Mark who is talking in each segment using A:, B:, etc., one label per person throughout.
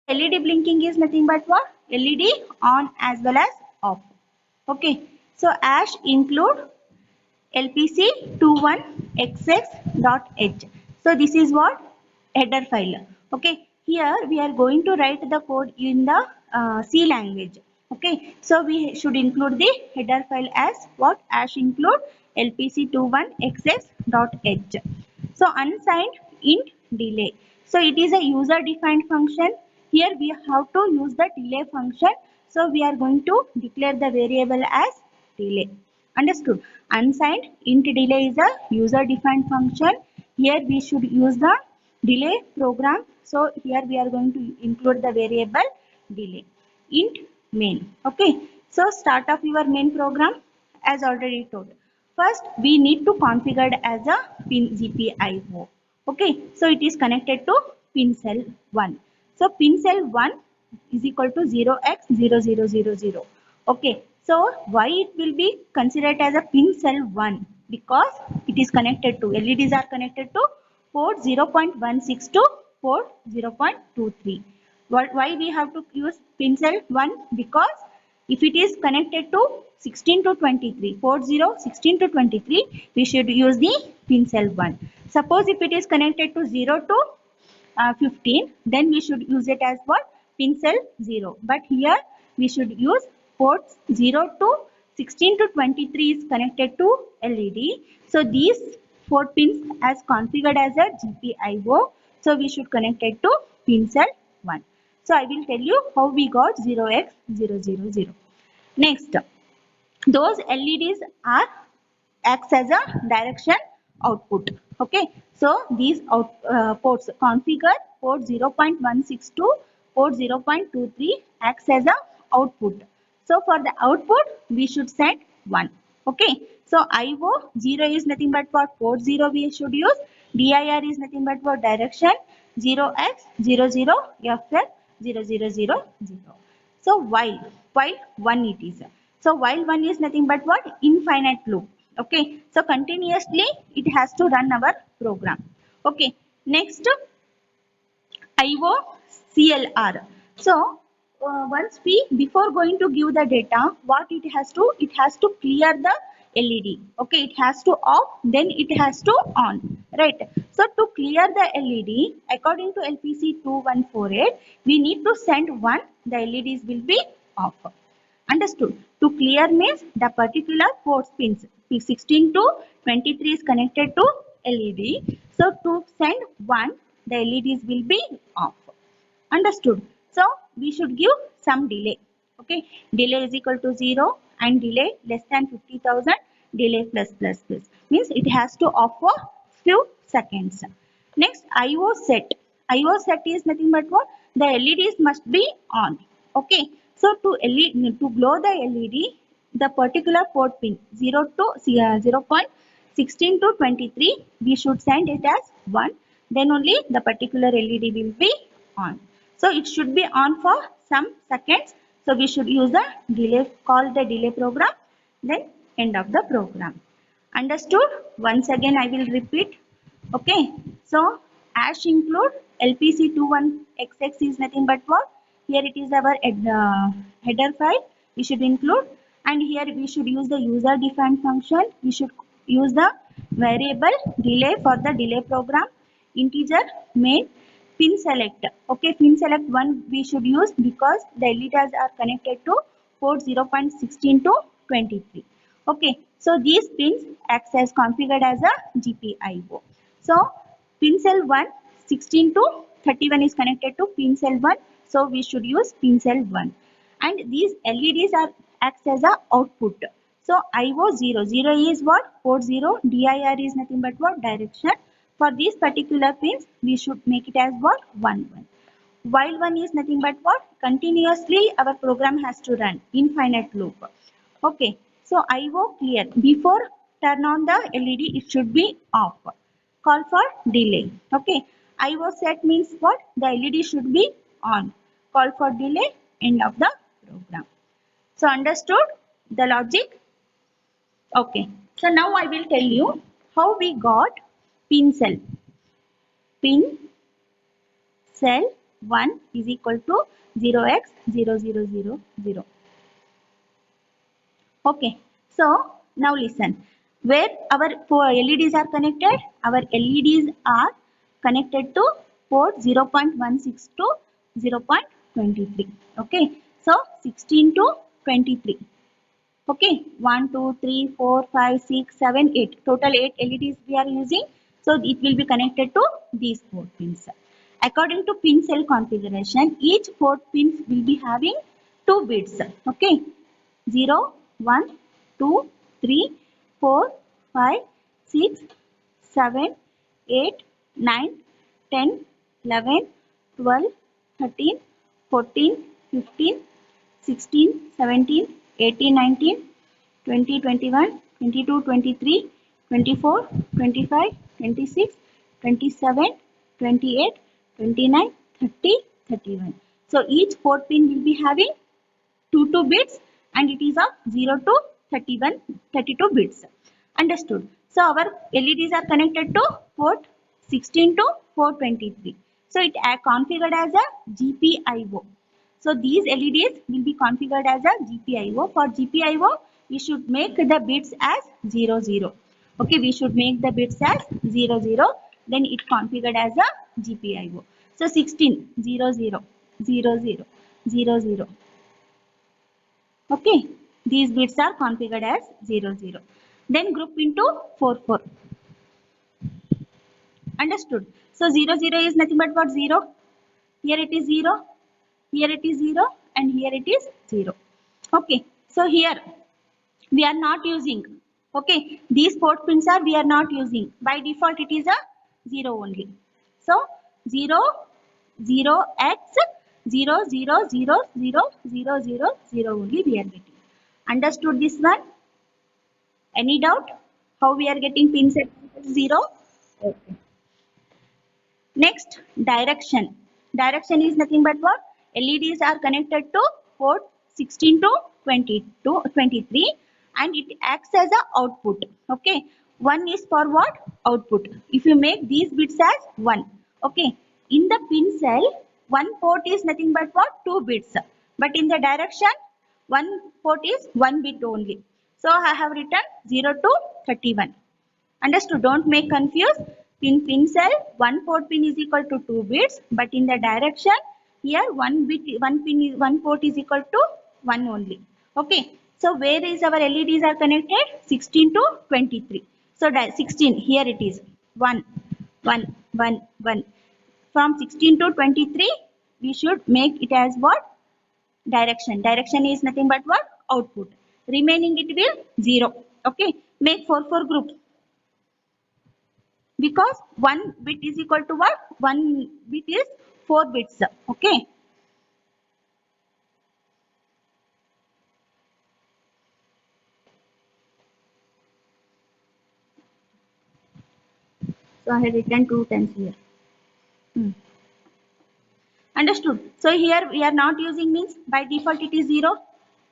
A: LED blinking is nothing but what? LED on as well as off. Okay. So ash include lpc21xx.h. So this is what? Header file. Okay. Here we are going to write the code in the C language. Okay. So we should include the header file as what? Ash include lpc21xx.h. So unsigned int delay. So it is a user defined function. Here we have to use the delay function. So we are going to declare the variable as delay. Understood? Unsigned int delay is a user defined function. Here we should use the delay program. So here we are going to include the variable delay. Int main. Okay. So start of your main program as already told. First, we need to configure as a pin GPIO. Okay, so it is connected to pin cell 1. So pin cell 1 is equal to 0x0000. Okay, so why it will be considered as a pin cell 1? Because it is connected to, LEDs are connected to port 0.16 to port 0.23. Why we have to use pin cell 1? Because if it is connected to 16 to 23, port 0, 16 to 23, we should use the pin cell 1. Suppose if it is connected to 0 to 15, then we should use it as what? Pin cell 0. But here we should use ports 0 to 16 to 23 is connected to LED. So these 4 pins as configured as a GPIO. So we should connect it to pin cell 1. So I will tell you how we got 0x000. Next, those LEDs are acts as a direction output. Okay, so these ports configure port 0.16 to port 0.23 acts as a output. So for the output we should set 1. Okay, so IO 0 is nothing but for port 0 we should use. DIR is nothing but for direction 0x00 FF 0000. So while 1 it is. So while 1 is nothing but what? Infinite loop. Okay. So continuously it has to run our program. Okay. Next IO CLR. So once we before going to give the data, what it has to clear the LED. Okay, it has to off, then it has to on. Right. So to clear the LED, according to LPC 2148, we need to send one. The LEDs will be off. Understood? To clear means the particular port pins P16 to 23 is connected to LED. So to send one, the LEDs will be off. Understood? So we should give some delay. Okay, delay is equal to 0 and delay less than 50,000, delay plus plus plus means it has to off for few seconds. Next IO set. IO set is nothing but what? The LEDs must be on. Okay, so to glow the LED, the particular port pin 0 to 0.16 to 23 we should send it as 1, then only the particular LED will be on. So it should be on for some seconds. So we should use the delay, call the delay program, then end of the program. Understood? Once again I will repeat. Okay. So ash include LPC21xx is nothing but what? Here it is our header file. We should include, and here we should use the user defined function. We should use the variable delay for the delay program, integer main, pin select. Okay, pin select 1 we should use because the LEDs are connected to port 0.16 to 23. Okay, so these pins acts as configured as a GPIO. So pin cell 1 16 to 31 is connected to pin cell 1. So we should use pin cell 1. And these LEDs are acts as a output. So IO 0. 0 is what? Port 0. DIR is nothing but what? Direction. For these particular pins, we should make it as what? 1 1. While 1 is nothing but what? Continuously our program has to run. Infinite loop. Okay. So IO clear. Before turn on the LED, it should be off. Call for delay. Okay. IO set means what? The LED should be on. Call for delay. End of the program. So understood the logic? Okay. So now I will tell you how we got pin cell. Pin cell 1 is equal to 0x0000. Okay, so now listen. Where our LEDs are connected? Our LEDs are connected to port 0.16 to 0.23. Okay, so 16 to 23. Okay, 1, 2, 3, 4, 5, 6, 7, 8. Total 8 LEDs we are using. So it will be connected to these 4 pins. According to pin cell configuration, each 4 pins will be having 2 bits. Okay, 0, 1, 2, 3, 4, 5, 6, 7, 8, 9, 10, 11, 12, 13, 14, 15, 16, 17, 18, 19, 20, 21, 22, 23, 24, 25, 26, 27, 28, 29, 30, 31. So each port pin will be having 2 bits and it is of 0 to 31, 32 bits. Understood. So our LEDs are connected to port 16 to 423. So it is configured as a GPIO. So these LEDs will be configured as a GPIO. For GPIO, we should make the bits as 00. Okay, we should make the bits as 00. Then it configured as a GPIO. So 16, 00, 00, 00. Okay, these bits are configured as 00. Then group into 4. Understood. So 00 is nothing but what? 0. Here it is 0. Here it is 0 and here it is 0. Okay, so here we are not using. Okay, these port pins are we are not using. By default it is a 0 only. So 0, 0x 0 0 0 0 0 0 0 only we are getting. Understood this one? Any doubt? How we are getting pin set 0? Okay. Next, direction. Direction is nothing but what? LEDs are connected to port 16 to 23 and it acts as a output. Okay. 1 is for what? Output. If you make these bits as 1. Okay. In the pin cell, one port is nothing but what? 2 bits. But in the direction, one port is 1 bit only. So I have written 0 to 31. Understood? Don't make confused. Pin cell, one port pin is equal to 2 bits, but in the direction here one port is equal to 1 only. Okay. So where is our LEDs are connected? 16 to 23. So 16 here it is 1, 1, 1, 1. From 16 to 23 we should make it as what? Direction. Direction is nothing but what? Output. Remaining it will 0. Okay. Make 4 groups. Because 1 bit is equal to what? 1 bit is 4 bits. Okay. So I have written 2 times here. Understood. So here we are not using means by default it is 0,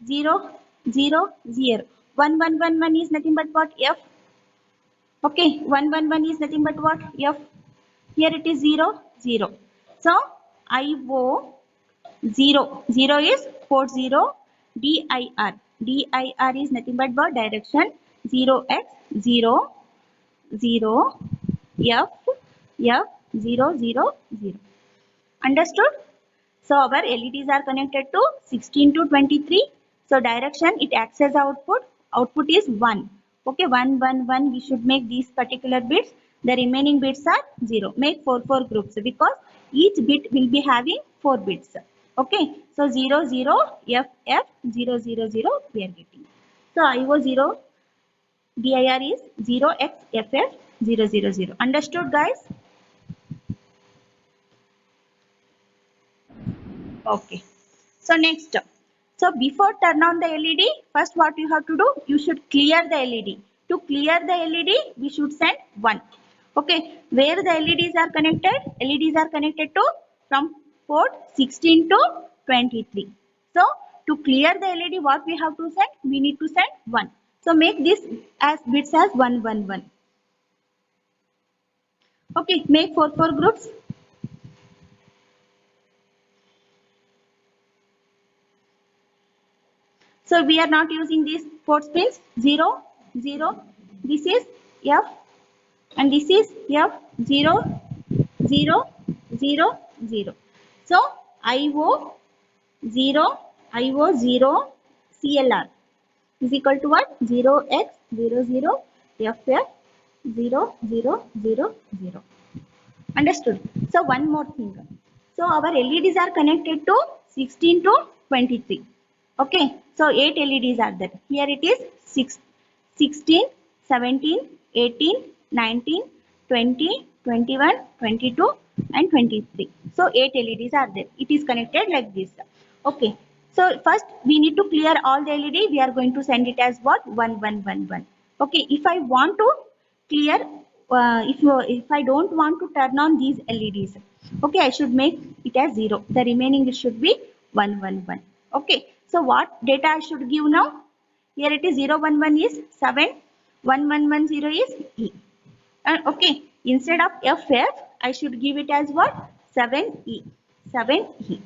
A: 0, 0, 0. 1, 1, 1, 1 is nothing but what? F. Okay. 1, 1, 1 is nothing but what? F. Here it is 0, 0. So IO 0. 0 is port 0. DIR. DIR is nothing but what? Direction 0x 0 0 F F 0 0 0. Understood? So our LEDs are connected to 16 to 23. So direction it acts as output. Output is 1. Okay, 1 1 1. We should make these particular bits. The remaining bits are 0. Make 4 groups because each bit will be having 4 bits. Okay, so 0 0 F F 0 0 0 we are getting. So IO 0 DIR is 0xFF 000. Understood, guys? Okay. So next. So before turn on the LED, first what you have to do? You should clear the LED. To clear the LED, we should send 1. Okay. Where the LEDs are connected? LEDs are connected to from port 16 to 23. So to clear the LED, what we have to send? We need to send 1. So make this as bits as 1 1 1. Okay, make 4 groups. So we are not using these port pins 0, 0. This is F and this is F 0, 0, 0, 0. So IO 0, IO 0 CLR is equal to what? 0x00 FF 0000. Understood? So one more thing. So our LEDs are connected to 16 to 23. Okay. So 8 LEDs are there. Here it is 6, 16, 17, 18, 19, 20, 21, 22 and 23. So 8 LEDs are there. It is connected like this. Okay. So first we need to clear all the LED. We are going to send it as what? 1, 1, 1, 1. Okay. If I want to clear, if I don't want to turn on these LEDs, okay, I should make it as 0. The remaining it should be 1, 1, 1. Okay. So what data I should give now? Here it is 0, 1, 1 is 7, 1, 1, 1, 0 is E. And okay, instead of FF, I should give it as what? 7E. 7E.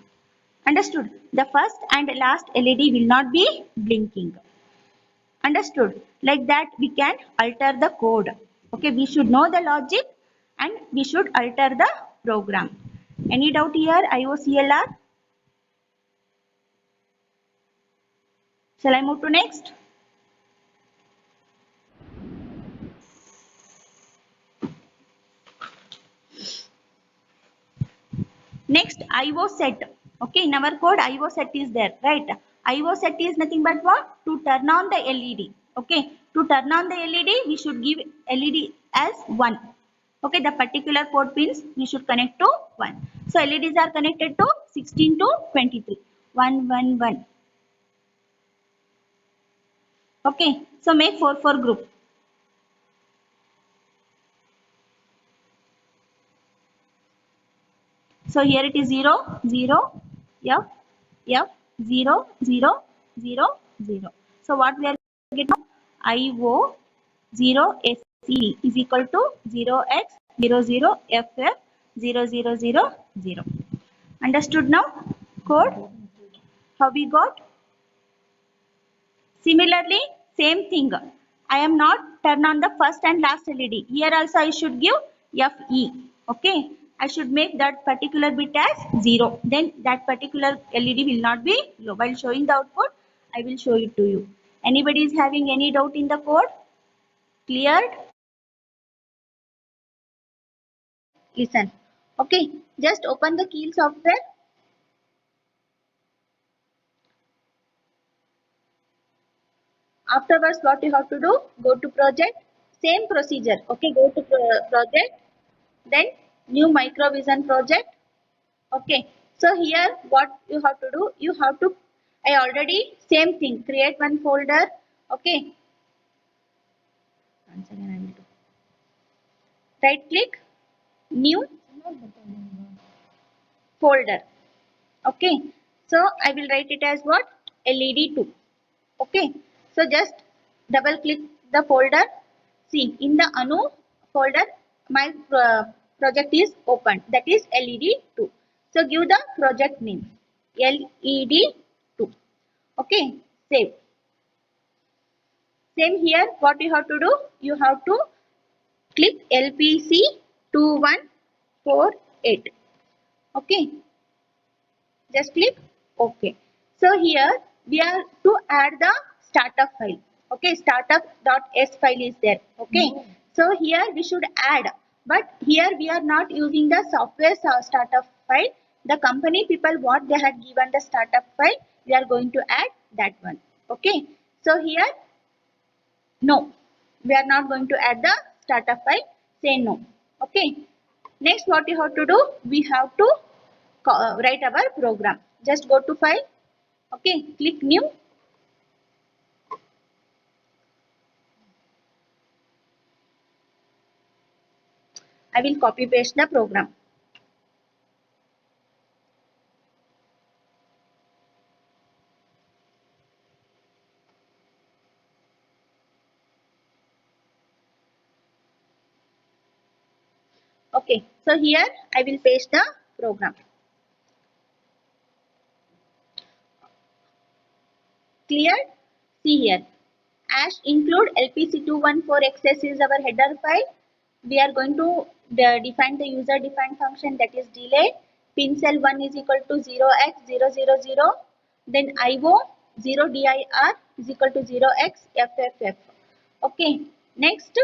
A: Understood? The first and last LED will not be blinking. Understood? Like that we can alter the code. Okay, we should know the logic and we should alter the program. Any doubt here? IOCLR? Shall I move to next? Next, IO set. Okay, in our code, IO set is there, right? IO set is nothing but what? To turn on the LED. Okay, to turn on the LED, we should give LED as 1. Okay, the particular port pins we should connect to 1. So LEDs are connected to 16 to 23. 1, 1, 1. Okay, so make 4, 4 group. So here it is 0, 0, F, F, 0, 0, 0, 0. So what we are getting now? IO 0 SE is equal to 0x00 FF 0000. Understood now? Code? How we got? Similarly, same thing. I am not turn on the first and last LED. Here also I should give FE. Okay. I should make that particular bit as 0. Then that particular LED will not be low. While showing the output, I will show it to you. Anybody is having any doubt in the code? Cleared? Listen. Okay. Just open the Keel software. Afterwards, what you have to do? Go to project. Same procedure. Okay. Go to project. Then new microvision project. Okay, so here what you have to do, you have to, I already same thing, create one folder. Okay, once again I will do, right click, new folder. Okay, so I will write it as what? LED2. Okay, so just double click the folder. See, in the Anu folder my project is opened, that is LED2. So give the project name LED2. Okay, save. Same here, what you have to do, you have to click LPC 2148. Okay, just click OK. So here we are to add the startup file. Okay, startup.s file is there. Okay, so here we should add, but here we are not using the software startup file. The company people what they had given the startup file, we are going to add that one. Okay, so here no, we are not going to add the startup file. Say no. Okay. Next, what you have to do? We have to write our program. Just go to file. Okay. Click new. I will copy paste the program. Okay. So here I will paste the program. Clear? See here. Ash include LPC214xs is our header file. We are going to define the user defined function, that is delay. Pincel1 is equal to 0x000. Then IO 0dir is equal to 0xFFF. Okay. Next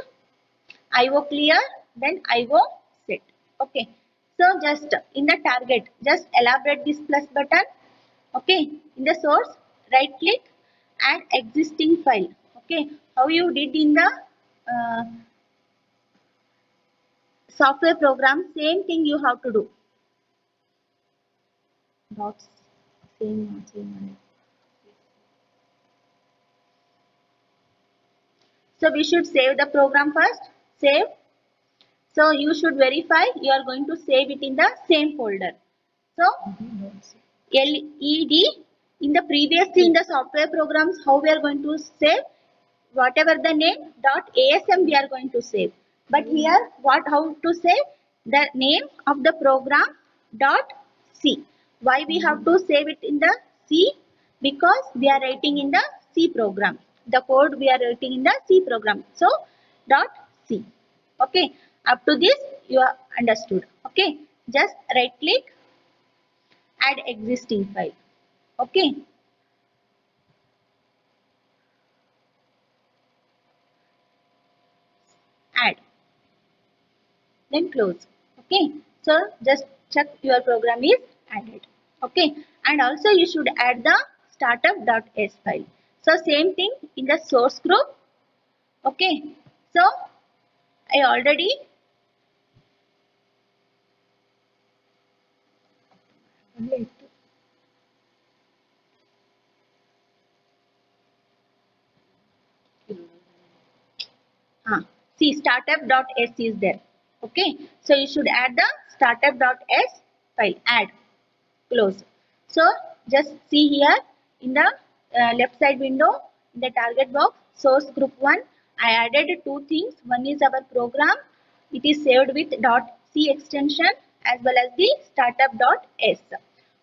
A: IO clear, then IO set. Okay. So just in the target, just elaborate this plus button. Okay. In the source, right click, add existing file. Okay. How you did in the software program, same thing you have to do. Dots, same. So we should save the program first. Save. So you should verify you are going to save it in the same folder. So LED in the previously in the software programs, how we are going to save whatever the name .asm we are going to save. But here how to save the name of the program .c. Why we have to save it in the C? Because we are writing in the C program. The code we are writing in the C program. So .c. Okay. Up to this you are understood. Okay. Just right click, add existing file. Okay. Add. Then close. Okay. So just check your program is added. Okay. And also you should add the startup.s file. So same thing in the source group. Okay. So I already see startup.s is there. Okay. So you should add the startup.s file. Add. Close. So just see here in the left side window in the target box, source group 1, I added two things. One is our program, it is saved with .c extension as well as the startup.s.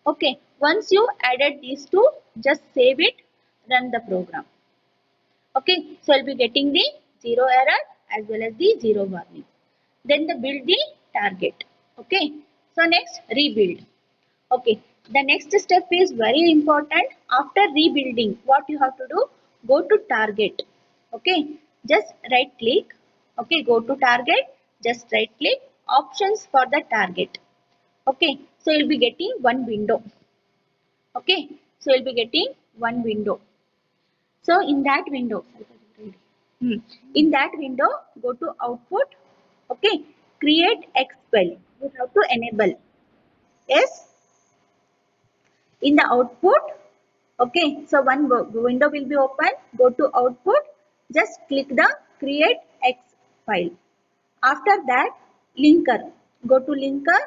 A: Okay, once you added these two, just save it, run the program. Okay, so I'll be getting the 0 error as well as the 0 warning. Then the build the target. Okay, so next rebuild. Okay, the next step is very important. After rebuilding, what you have to do? Go to target. Okay, just right click. Okay, go to target. Just right click. Options for the target. Okay, so you'll be getting one window. Okay, so you'll be getting one window. So in that window, in that window, go to output. Okay, create X file. You have to enable. Yes. In the output, okay, so one window will be open. Go to output, just click the create X file. After that, linker, go to linker.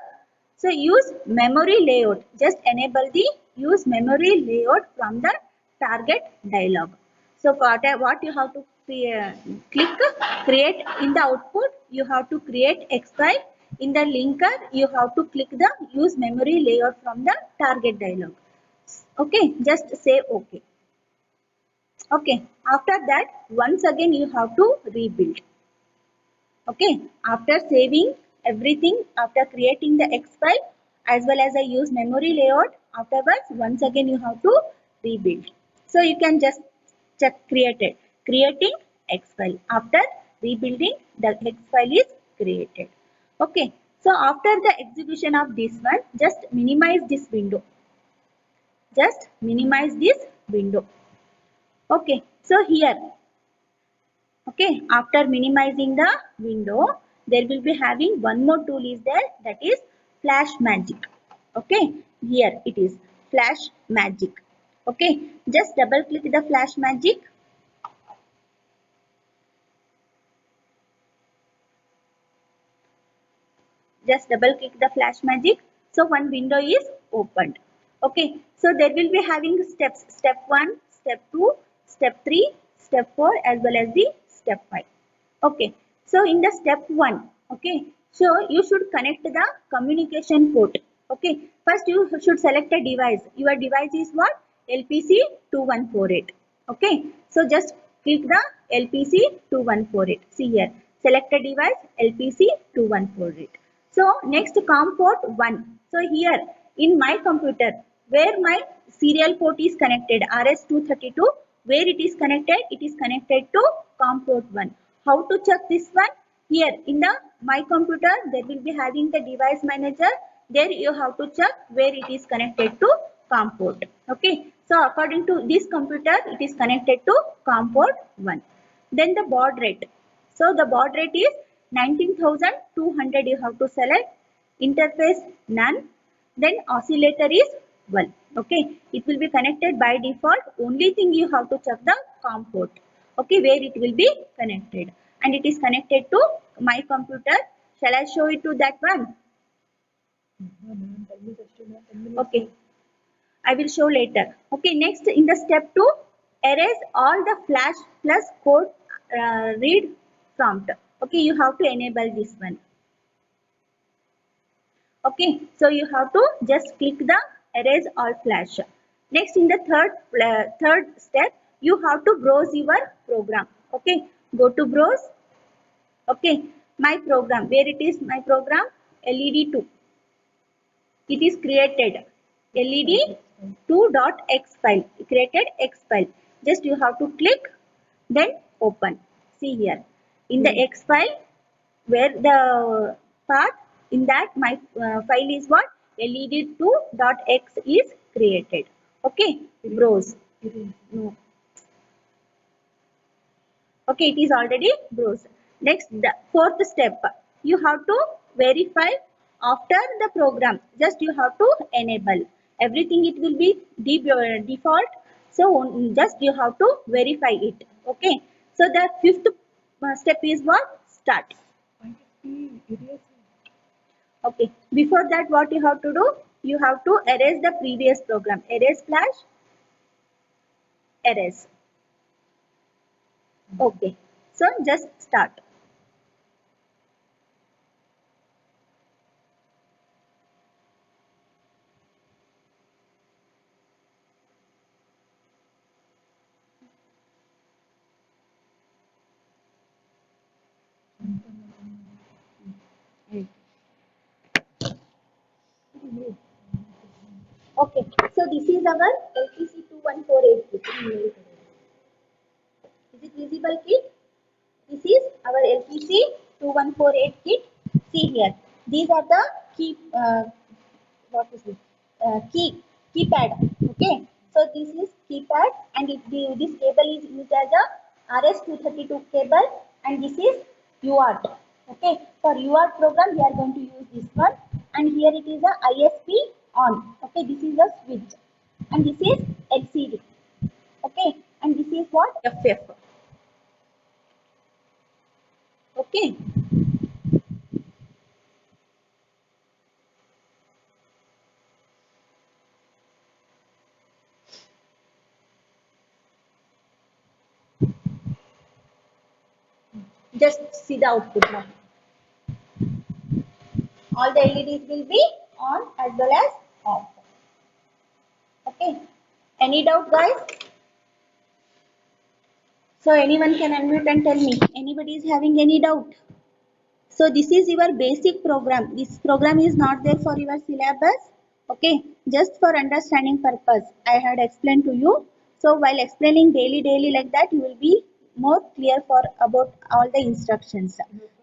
A: So use memory layout, just enable the use memory layout from the target dialog. So what you have to click create in the output, you have to create X file. In the linker, you have to click the use memory layout from the target dialog. Okay, just say okay. Okay, after that, once again you have to rebuild. Okay, after saving everything, after creating the X file as well as I use memory layout, afterwards once again you have to rebuild. So you can just check created, creating X file. After rebuilding, the X file is created. Okay, so after the execution of this one, just minimize this window. Just minimize this window. Okay, so here, okay, after minimizing the window, there will be having one more tool is there, that is Flash Magic. Okay, here it is Flash Magic. Okay, just double click the Flash Magic. Just double click the Flash Magic. So one window is opened. Okay, so there will be having steps, step 1, step 2, step 3, step 4 as well as the step 5. Okay, so in the step 1, okay, so you should connect the communication port. Okay, first you should select a device. Your device is what? LPC2148. Okay, so just click the LPC2148. See here, select a device LPC2148. So next COM port 1. So here in my computer where my serial port is connected RS232, where it is connected to COM port 1. How to check this one? Here in the my computer there will be having the device manager. There you have to check where it is connected to COM port. Okay, so according to this computer it is connected to COM port 1. Then the baud rate. So the baud rate is 19,200 you have to select. Interface none. Then oscillator is 1. Okay, it will be connected by default. Only thing you have to check the COM port. Okay, where it will be connected. And it is connected to my computer. Shall I show it to that one? Okay, I will show later. Okay, next in the step 2, erase all the flash plus code read prompt. Okay, you have to enable this one. Okay, so you have to just click the erase all flash. Next in the third step, you have to browse your program. Okay, go to browse. Okay, my program, where it is my program? LED2. It is created led2.x file, created x file. Just you have to click, then open. See here in the x file where the path in that my file is what? led2.x is created. Okay, browse. No. Okay, it is already browsed. Next, the fourth step, you have to verify after the program. Just you have to enable. Everything it will be default. So just you have to verify it. Okay. So the fifth step is what? Start. Okay. Before that, what you have to do? You have to erase the previous program. Erase flash. Erase. Okay. So just start. Okay, so this is our LPC2148 kit. Is it visible kit? This is our LPC2148 kit. See here, these are the key, what is it? Keypad. Okay, so this is keypad and this cable is used as a RS232 cable and this is UART. Okay, for UART program we are going to use this one and here it is a ISP on. Okay, this is a switch and this is LCD. Okay, and this is what? FF. Okay, just see the output now. All the LEDs will be on as well as off. Okay, any doubt guys? So anyone can unmute and tell me. Anybody is having any doubt? So this is your basic program. This program is not there for your syllabus. Okay, just for understanding purpose. I had explained to you. So while explaining daily like that, you will be more clear for about all the instructions.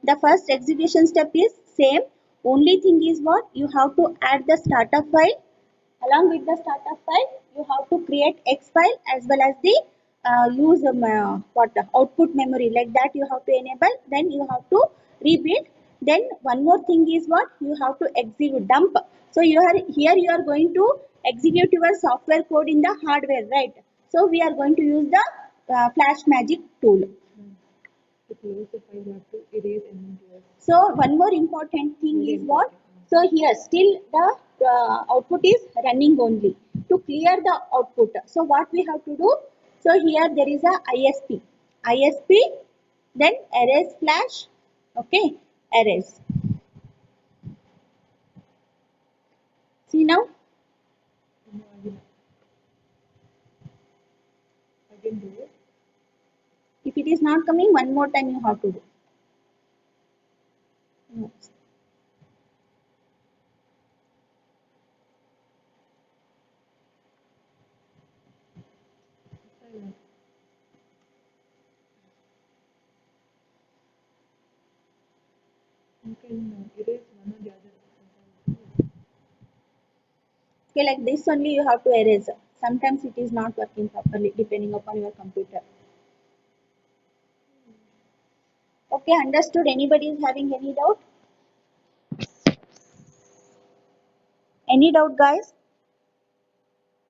A: The first execution step is same. Only thing is what? You have to add the startup file. Along with the startup file, you have to create X file as well as the use what output memory like that you have to enable. Then you have to repeat. Then one more thing is what you have to execute dump. So you are here you are going to execute your software code in the hardware, right? So we are going to use the Flash Magic tool. So one more important thing is what? So here still the output is running only. To clear the output, so what we have to do? So here there is a ISP. ISP, then erase flash. Okay, erase. See now?
B: can do it.
A: If it is not coming, one more time you have to do. No.
B: You can erase one or the other.
A: Okay, like this only you have to erase. Sometimes it is not working properly depending upon your computer. Okay, understood. Anybody is having any doubt? Any doubt, guys?